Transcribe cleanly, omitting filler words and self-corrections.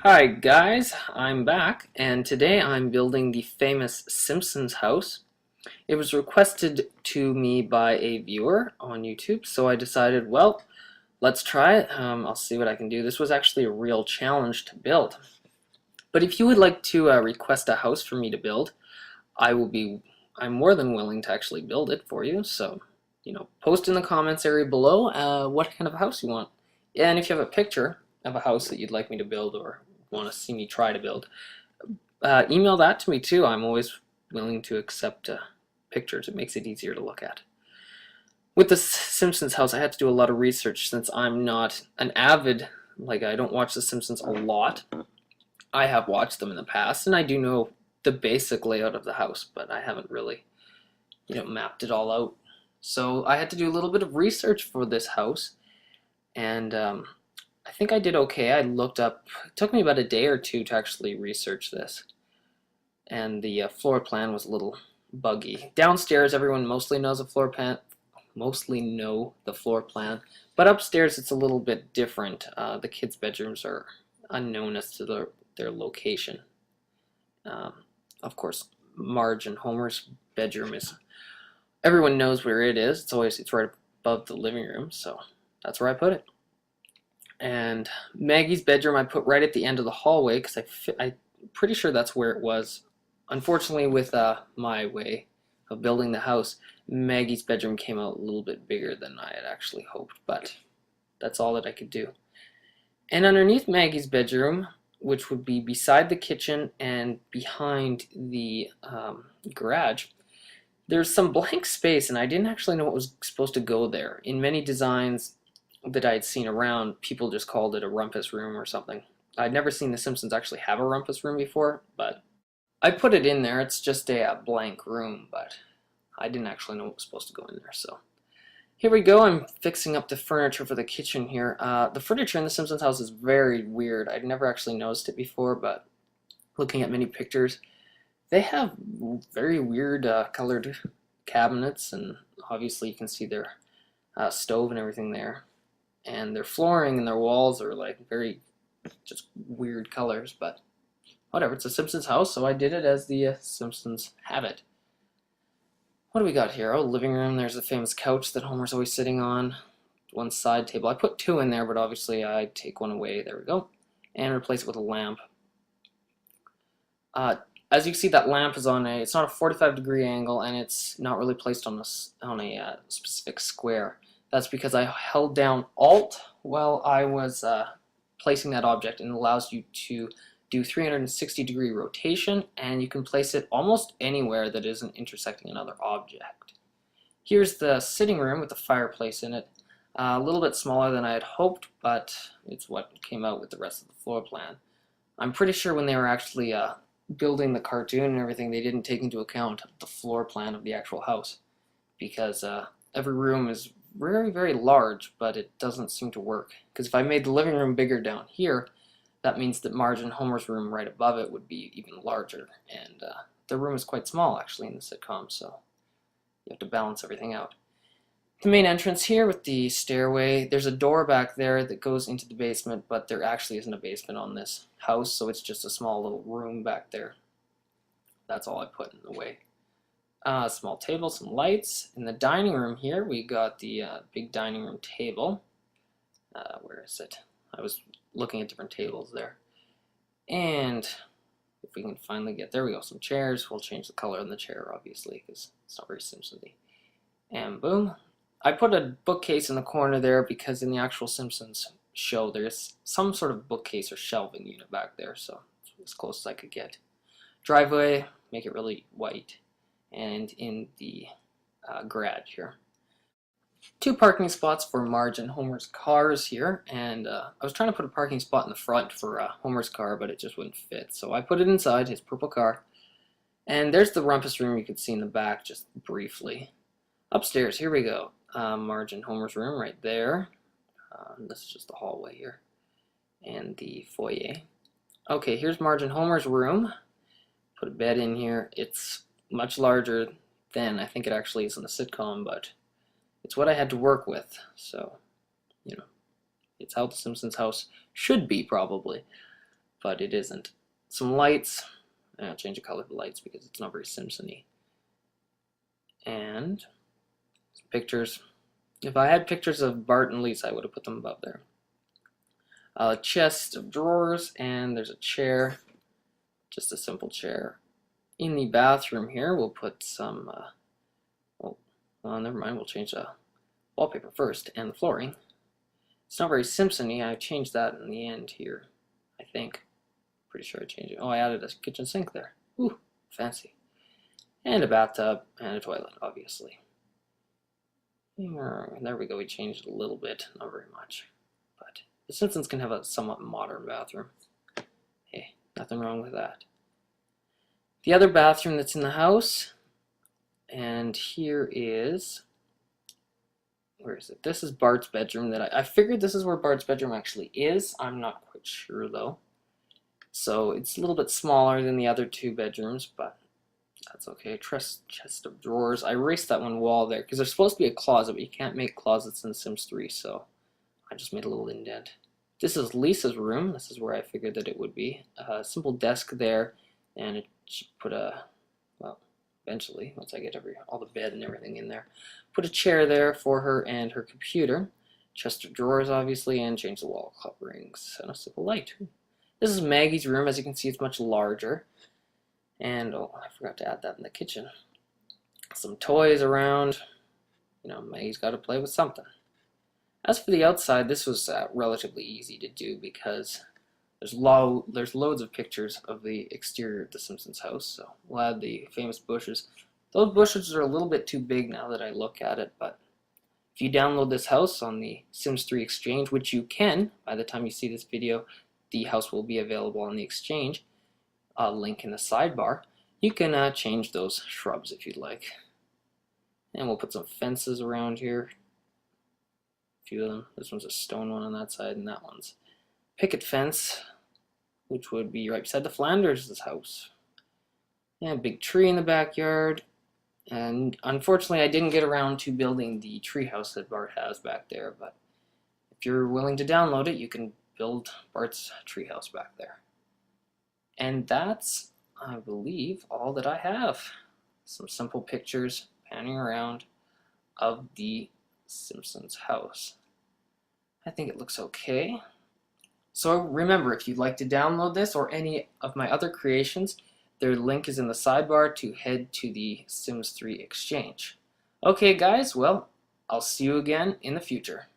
Hi guys, I'm back, and today I'm building the famous Simpsons house. It was requested to me by a viewer on YouTube, so I decided, well, let's try it. I'll see what I can do. This was actually a real challenge to build. But if you would like to request a house for me to build, I'm more than willing to actually build it for you. So, post in the comments area below what kind of house you want. And if you have a picture of a house that you'd like me to build or want to see me try to build, email that to me too. I'm always willing to accept pictures. It makes it easier to look at. With the Simpsons house, I had to do a lot of research since I'm not an avid, I don't watch the Simpsons a lot. I have watched them in the past, and I do know the basic layout of the house, but I haven't really, mapped it all out. So I had to do a little bit of research for this house, and I think I did okay. I looked up, it took me about a day or two to actually research this, and the floor plan was a little buggy. Downstairs, everyone mostly knows the floor plan, but upstairs it's a little bit different. The kids' bedrooms are unknown as to their location. Of course, Marge and Homer's bedroom everyone knows where it is. It's right above the living room, so that's where I put it. And Maggie's bedroom I put right at the end of the hallway because I'm pretty sure that's where it was. Unfortunately, with my way of building the house, Maggie's bedroom came out a little bit bigger than I had actually hoped, but that's all that I could do. And underneath Maggie's bedroom, which would be beside the kitchen and behind the garage, there's some blank space, and I didn't actually know what was supposed to go there. In many designs that I had seen around, people just called it a rumpus room or something. I'd never seen The Simpsons actually have a rumpus room before, but I put it in there. It's just a blank room, but I didn't actually know what was supposed to go in there. So here we go. I'm fixing up the furniture for the kitchen here. The furniture in the Simpsons house is very weird. I'd never actually noticed it before, but looking at many pictures, they have very weird colored cabinets, and obviously you can see their stove and everything there. And their flooring and their walls are very just weird colors, but whatever. It's a Simpsons house, so I did it as the Simpsons have it. What do we got here? Oh, living room. There's the famous couch that Homer's always sitting on. One side table. I put two in there, but obviously I'd take one away. There we go. And replace it with a lamp. As you can see, that lamp is it's not a 45-degree angle, and it's not really placed on a specific square. That's because I held down Alt while I was placing that object, and it allows you to do 360-degree rotation, and you can place it almost anywhere that isn't intersecting another object. Here's the sitting room with the fireplace in it. A little bit smaller than I had hoped, but it's what came out with the rest of the floor plan. I'm pretty sure when they were actually building the cartoon and everything, they didn't take into account the floor plan of the actual house, because every room is very, very large, but it doesn't seem to work. Because if I made the living room bigger down here, that means that Marge and Homer's room right above it would be even larger, and the room is quite small actually in the sitcom, so you have to balance everything out. The main entrance here with the stairway, there's a door back there that goes into the basement, but there actually isn't a basement on this house, so it's just a small little room back there. That's all I put in the way. Small table, some lights. In the dining room here, we got the big dining room table. Where is it? I was looking at different tables there. And if we can finally get, there we go, some chairs. We'll change the color on the chair, obviously, because it's not very Simpsons-y. And boom. I put a bookcase in the corner there because in the actual Simpsons show, there's some sort of bookcase or shelving unit back there, so it's as close as I could get. Driveway, make it really white. And in the garage here. 2 parking spots for Marge and Homer's cars here, and I was trying to put a parking spot in the front for Homer's car, but it just wouldn't fit, so I put it inside his purple car. And there's the rumpus room you could see in the back just briefly. Upstairs, here we go. Marge and Homer's room right there. This is just the hallway here. And the foyer. Okay, here's Marge and Homer's room. Put a bed in here. It's much larger than I think it actually is in the sitcom, but it's what I had to work with. So, you know, it's how the Simpsons house should be probably, but it isn't. Some lights. I'll change the color of the lights because it's not very Simpson-y. And some pictures. If I had pictures of Bart and Lisa, I would have put them above there. A chest of drawers, and there's a chair, just a simple chair. In the bathroom here, we'll put some, well, never mind, we'll change the wallpaper first, and the flooring. It's not very Simpson-y. I changed that in the end here, I think. Pretty sure I changed it. Oh, I added a kitchen sink there. Ooh, fancy. And a bathtub, and a toilet, obviously. And there we go, we changed it a little bit, not very much. But the Simpsons can have a somewhat modern bathroom. Hey, nothing wrong with that. The other bathroom that's in the house, and here is, where is it? This is Bart's bedroom. That I figured this is where Bart's bedroom actually is. I'm not quite sure though. So it's a little bit smaller than the other two bedrooms, but that's okay. Chest of drawers. I erased that one wall there because there's supposed to be a closet, but you can't make closets in Sims 3, so I just made a little indent. This is Lisa's room. This is where I figured that it would be. A simple desk there, and it should put a, well, eventually, once I get all the bed and everything in there, put a chair there for her and her computer. Chest of drawers, obviously, and change the wall coverings, and a simple light. This is Maggie's room. As you can see, it's much larger. And, oh, I forgot to add that in the kitchen. Some toys around. You know, Maggie's got to play with something. As for the outside, this was relatively easy to do because there's loads of pictures of the exterior of the Simpsons house. So we'll add the famous bushes. Those bushes are a little bit too big now that I look at it, but if you download this house on the Sims 3 Exchange, which you can, by the time you see this video, the house will be available on the Exchange. Link in the sidebar. You can change those shrubs if you'd like. And we'll put some fences around here. A few of them. This one's a stone one on that side, and that one's picket fence, which would be right beside the Flanders' house. And a big tree in the backyard. And unfortunately, I didn't get around to building the tree house that Bart has back there, but if you're willing to download it, you can build Bart's treehouse back there. And that's, I believe, all that I have. Some simple pictures panning around of the Simpsons house. I think it looks okay. So remember, if you'd like to download this or any of my other creations, their link is in the sidebar to head to the Sims 3 Exchange. Okay guys, well, I'll see you again in the future.